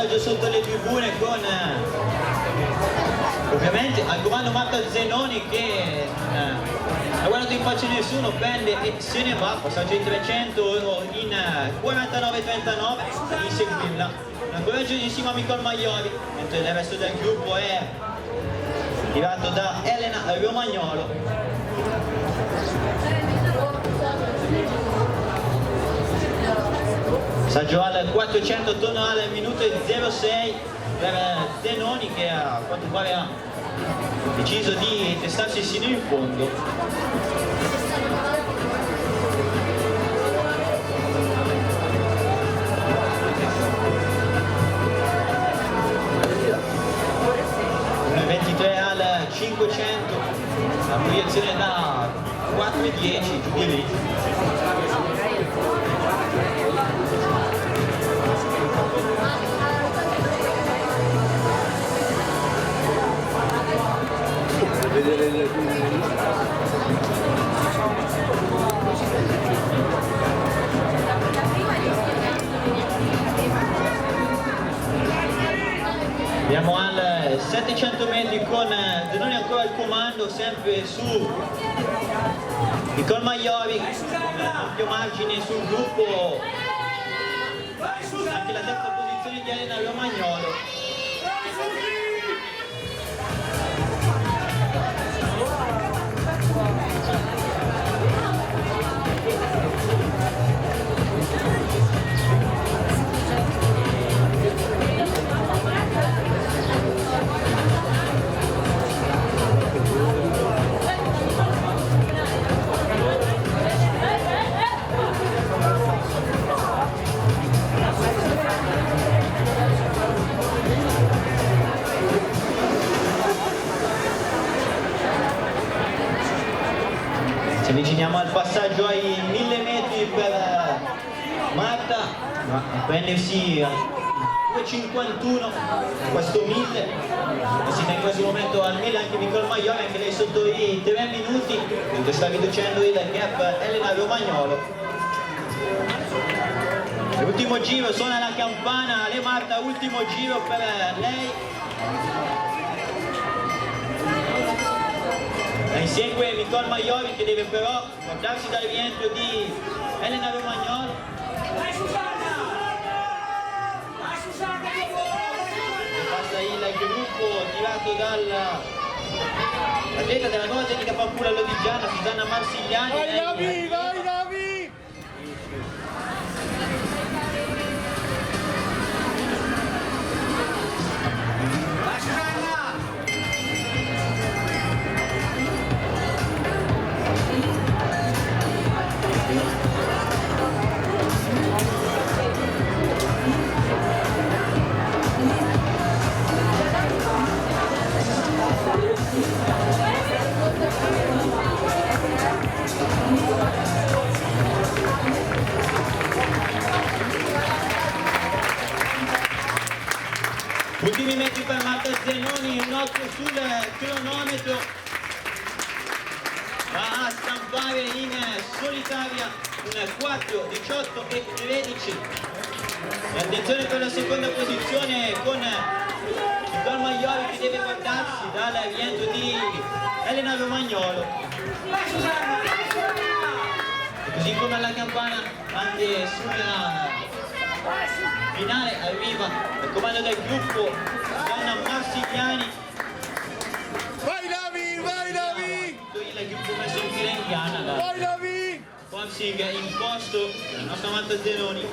passaggio sotto le tribune con ovviamente al comando Marta Zenoni che non ha guardato in faccia nessuno, prende e se ne va, passaggio di 300 in 49-39, inseguirla ancora giudicissima Nicole Maioli, mentre il resto del gruppo è tirato da Elena Romagnolo. Passaggio al 400 attorno al minuto e 06 per Zenoni che a quanto pare ha deciso di testarsi sino in fondo. Un 23 al 500, la proiezione da 4,10 giù di lì. Vedere le Andiamo al 700 metri con Zenoni ancora al comando, sempre su Nicole Maioli, ampio margine sul gruppo, anche la terza posizione di Elena Romagnolo. Ci avviciniamo al passaggio ai 1000 metri per Marta, ma a prendersi a 2,51 questo 1000, e si in questo momento al 1000 anche Nicole Maioli, anche lei sotto i 3 minuti, mentre sta riducendo il gap Elena Romagnolo. L'ultimo giro, suona la campana, Le Marta, ultimo giro per lei. La insegue Nicole Maioli che deve però guardarsi dal rientro di Elena Romagnolo. Passa il gruppo tirato dall'atleta della nuova tecnica Pampula Lodigiana, Susanna Marsigliani. Vai Davi, vai Davi! Ultimi metri per Marta Zenoni, un occhio sul cronometro, va a stampare in solitaria un 4, 18 e 13. E attenzione per la seconda posizione con Nicole Maioli che deve guardarsi dal rientro di Elena Romagnolo. E così come alla campana anche sulla finale arriva il comando del gruppo Susanna Marsigliani. Vai Davi, vai Davi! Il gruppo messo in fila indiana da Vai Davi! Forsig imposto la nostra Marta Zenoni.